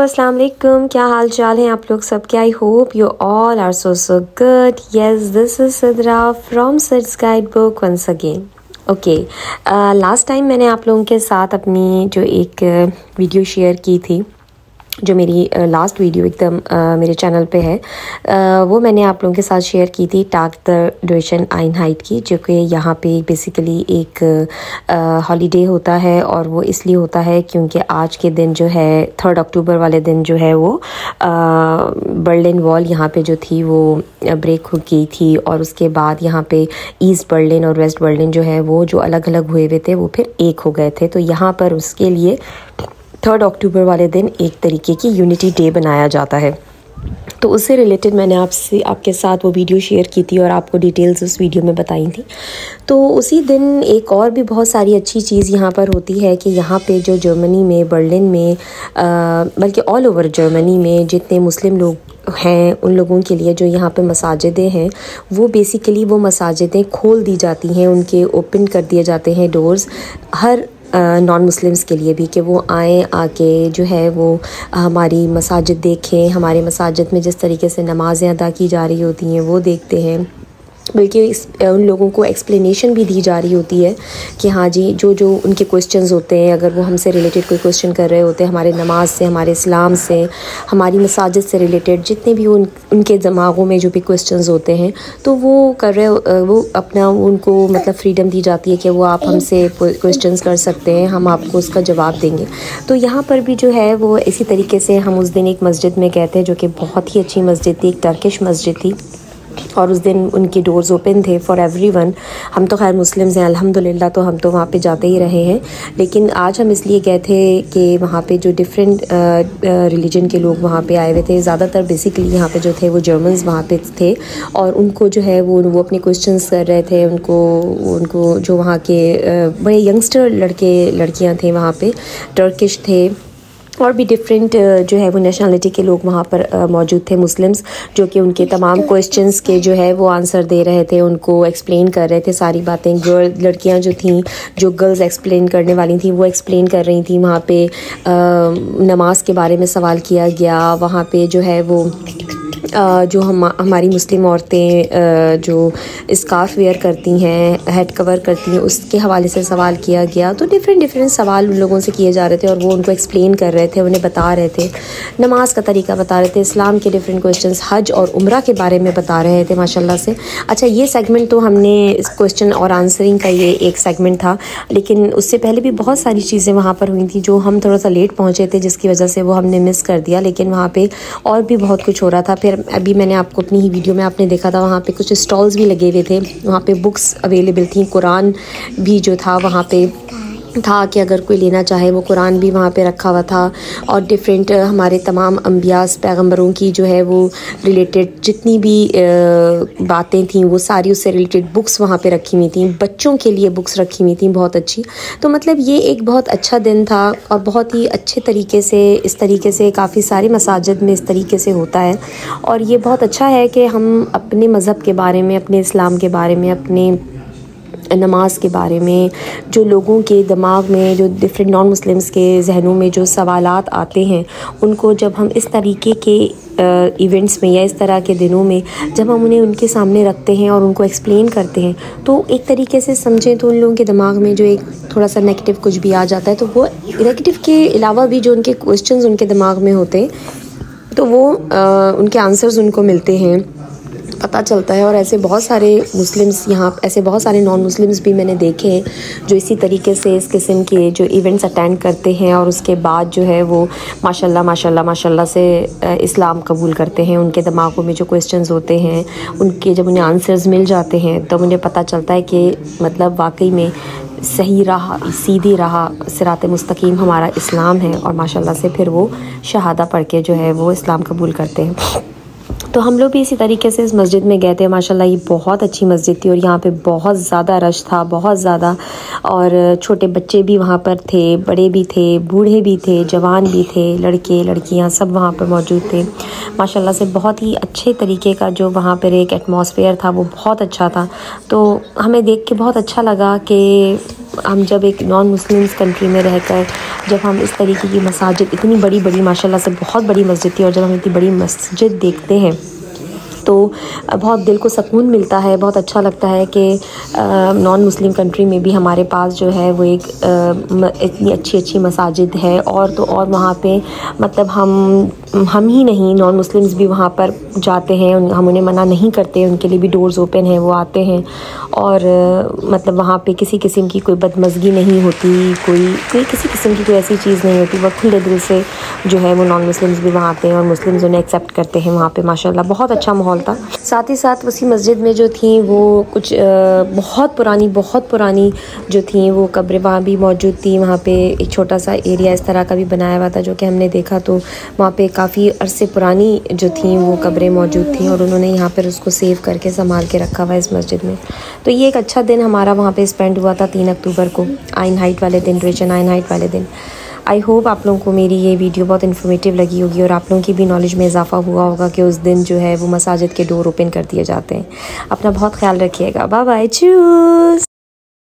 अस्सलाम वालेकुम, क्या हाल चाल है आप लोग सबके। I hope you all are so good. Yes, this is Sidra from Sid's guide book once again. Okay, last time मैंने आप लोगों के साथ अपनी जो एक वीडियो शेयर की थी, जो मेरी लास्ट वीडियो एकदम मेरे चैनल पे है, वो मैंने आप लोगों के साथ शेयर की थी टाग द ड्यूरेशन आइनहाइट की, जो कि यहाँ पे बेसिकली एक हॉलीडे होता है। और वो इसलिए होता है क्योंकि आज के दिन जो है 3 अक्टूबर वाले दिन जो है वो बर्लिन वॉल यहाँ पे जो थी वो ब्रेक हो गई थी। और उसके बाद यहाँ पे ईस्ट बर्लिन और वेस्ट बर्लिन जो है वो जो अलग अलग हुए हुए थे वो फिर एक हो गए थे। तो यहाँ पर उसके लिए 3 अक्टूबर वाले दिन एक तरीके की यूनिटी डे बनाया जाता है। तो उससे रिलेटेड मैंने आपके साथ वो वीडियो शेयर की थी और आपको डिटेल्स उस वीडियो में बताई थी। तो उसी दिन एक और भी बहुत सारी अच्छी चीज़ यहाँ पर होती है कि यहाँ पे जो जर्मनी में बर्लिन में बल्कि ऑल ओवर जर्मनी में जितने मुस्लिम लोग हैं उन लोगों के लिए जो यहाँ पे मसाजिदें हैं वो बेसिकली वो मसाजिदें खोल दी जाती हैं, उनके ओपन कर दिए जाते हैं डोर्स हर नॉन मुस्लिम्स के लिए भी, कि वो आएँ आके जो है वो हमारी मसाजिद देखें, हमारे मसाजिद में जिस तरीके से नमाज़ें अदा की जा रही होती हैं वो देखते हैं। बल्कि उन लोगों को एक्सप्लेनेशन भी दी जा रही होती है कि हाँ जी, जो जो उनके क्वेश्चंस होते हैं, अगर वो हमसे रिलेटेड कोई क्वेश्चन कर रहे होते हैं, हमारे नमाज से, हमारे इस्लाम से, हमारी मसाजिद से रिलेटेड जितने भी उनके दिमागों में जो भी क्वेश्चंस होते हैं, तो वो कर रहे वो अपना उनको मतलब फ्रीडम दी जाती है कि वो आप हमसे क्वेश्चंस कर सकते हैं, हम आपको उसका जवाब देंगे। तो यहाँ पर भी जो है वो इसी तरीके से हम उस दिन एक मस्जिद में गए थे जो कि बहुत ही अच्छी मस्जिद थी, एक टर्किश मस्जिद थी। और उस दिन उनके डोर्स ओपन थे फॉर एवरीवन। हम तो खैर मुस्लिम्स हैं अल्हम्दुलिल्लाह, तो हम तो वहाँ पे जाते ही रहे हैं। लेकिन आज हम इसलिए गए थे कि वहाँ पे जो डिफरेंट रिलीजन के लोग वहाँ पे आए हुए थे, ज़्यादातर बेसिकली यहाँ पे जो थे वो जर्मन्स वहाँ पे थे। और उनको जो है वो अपने क्वेश्चंस कर रहे थे। उनको जो वहाँ के बड़े यंगस्टर लड़कियाँ थे वहाँ पे, टर्किश थे और भी डिफरेंट जो है वो नेशनलिटी के लोग वहाँ पर मौजूद थे, मुस्लिम्स, जो कि उनके तमाम क्वेश्चंस के जो है वो आंसर दे रहे थे, उनको एक्सप्लेन कर रहे थे सारी बातें। लड़कियाँ जो थीं, जो गर्ल्स एक्सप्लेन करने वाली थी वो एक्सप्लेन कर रही थी। वहाँ पे नमाज के बारे में सवाल किया गया। वहाँ पे जो है वो जो हमारी मुस्लिम औरतें जो स्कार्फ वेयर करती हैं, हेड कवर करती हैं, उसके हवाले से सवाल किया गया। तो डिफरेंट सवाल उन लोगों से किए जा रहे थे और वो उनको एक्सप्लेन कर रहे थे, उन्हें बता रहे थे, नमाज का तरीका बता रहे थे, इस्लाम के डिफरेंट क्वेश्चंस, हज और उम्रा के बारे में बता रहे थे माशाल्लाह से। अच्छा, ये सेगमेंट तो हमने इस क्वेश्चन और आंसरिंग का ये एक सेगमेंट था, लेकिन उससे पहले भी बहुत सारी चीज़ें वहाँ पर हुई थी जो हम थोड़ा सा लेट पहुँचे थे, जिसकी वजह से वो हमने मिस कर दिया। लेकिन वहाँ पर और भी बहुत कुछ हो रहा था। फिर अभी मैंने आपको अपनी ही वीडियो में आपने देखा था, वहाँ पे कुछ स्टॉल्स भी लगे हुए थे, वहाँ पे बुक्स अवेलेबल थी, कुरान भी जो था वहाँ पे था कि अगर कोई लेना चाहे वो कुरान भी वहाँ पे रखा हुआ था। और डिफरेंट हमारे तमाम अंबियास पैगंबरों की जो है वो रिलेटेड जितनी भी बातें थीं वो सारी उससे रिलेटेड बुक्स वहाँ पे रखी हुई थी। बच्चों के लिए बुक्स रखी हुई थी बहुत अच्छी। तो मतलब ये एक बहुत अच्छा दिन था और बहुत ही अच्छे तरीके से इस तरीके से काफ़ी सारे मसाजिद में इस तरीके से होता है। और ये बहुत अच्छा है कि हम अपने मज़हब के बारे में, अपने इस्लाम के बारे में, अपने नमाज के बारे में, जो लोगों के दिमाग में, जो डिफरेंट नॉन मुस्लिम्स के जहनों में जो सवालात आते हैं, उनको जब हम इस तरीके के इवेंट्स में या इस तरह के दिनों में जब हम उन्हें उनके सामने रखते हैं और उनको एक्सप्लेन करते हैं, तो एक तरीके से समझें तो उन लोगों के दिमाग में जो एक थोड़ा सा नेगेटिव कुछ भी आ जाता है, तो वो नेगेटिव के अलावा भी जो उनके क्वेश्चंस उनके दिमाग में होते हैं, तो वो उनके आंसर्स उनको मिलते हैं, पता चलता है। और ऐसे बहुत सारे मुस्लिम्स यहाँ, ऐसे बहुत सारे नॉन मुस्लिम्स भी मैंने देखे हैं जो इसी तरीके से इस किस्म के जो इवेंट्स अटेंड करते हैं और उसके बाद जो है वो माशाल्लाह से इस्लाम कबूल करते हैं। उनके दिमागों में जो क्वेश्चंस होते हैं, उनके जब उन्हें आंसर्स मिल जाते हैं तब उन्हें पता चलता है कि मतलब वाकई में सही राह, सीधी राह, सिरात मुस्तकीम हमारा इस्लाम है। और माशाल्लाह से फिर वो शहादा पढ़ के जो है वो इस्लाम कबूल करते हैं। तो हम लोग भी इसी तरीके से इस मस्जिद में गए थे। माशाल्लाह ये बहुत अच्छी मस्जिद थी और यहाँ पे बहुत ज़्यादा रश था, बहुत ज़्यादा। और छोटे बच्चे भी वहाँ पर थे, बड़े भी थे, बूढ़े भी थे, जवान भी थे, लड़के लड़कियाँ सब वहाँ पर मौजूद थे। माशाल्लाह से बहुत ही अच्छे तरीके का जो वहाँ पर एक एटमॉस्फेयर था वो बहुत अच्छा था। तो हमें देख के बहुत अच्छा लगा कि हम जब एक नॉन मुस्लिम्स कंट्री में रहकर जब हम इस तरीके की मसाजिद, इतनी बड़ी बड़ी माशाल्लाह से बहुत बड़ी मस्जिद थी, और जब हम इतनी बड़ी मस्जिद देखते हैं तो बहुत दिल को सुकून मिलता है। बहुत अच्छा लगता है कि नॉन मुस्लिम कंट्री में भी हमारे पास जो है वो एक इतनी अच्छी अच्छी मसाजिद है। और तो और वहाँ पे मतलब हम ही नहीं, नॉन मुस्लिम्स भी वहाँ पर जाते हैं, हम उन्हें मना नहीं करते, उनके लिए भी डोर्स ओपन हैं, वो आते हैं। और मतलब वहाँ पे किसी किस्म की कोई बदमज़गी नहीं होती, कोई किसी किस्म की कोई ऐसी चीज़ नहीं होती। वो खुले दिल से जो है वो नॉन मुस्लिम्स भी वहाँ आते हैं और मुस्लिम्स उन्हें एक्सेप्ट करते हैं वहाँ पे। माशाल्लाह बहुत अच्छा माहौल था। साथ ही साथ उसी मस्जिद में जो थी वो कुछ बहुत पुरानी जो थी वो कब्रें वहाँ भी मौजूद थी। वहाँ पे एक छोटा सा एरिया इस तरह का भी बनाया हुआ था जो कि हमने देखा, तो वहाँ पे काफ़ी अरसे पुरानी जो थी वो कब्रें मौजूद थी और उन्होंने यहाँ पर उसको सेव करके संभाल के रखा हुआ है इस मस्जिद में। तो ये एक अच्छा दिन हमारा वहाँ पे स्पेंड हुआ था 3 अक्टूबर को, आइन हाइट वाले दिन, रिचन आइन हाइट वाले दिन। आई होप आप लोगों को मेरी ये वीडियो बहुत इन्फॉर्मेटिव लगी होगी और आप लोगों की भी नॉलेज में इजाफा हुआ होगा कि उस दिन जो है वो मसाजिद के डोर ओपन कर दिए जाते हैं। अपना बहुत ख्याल रखिएगा। Bye bye, choose.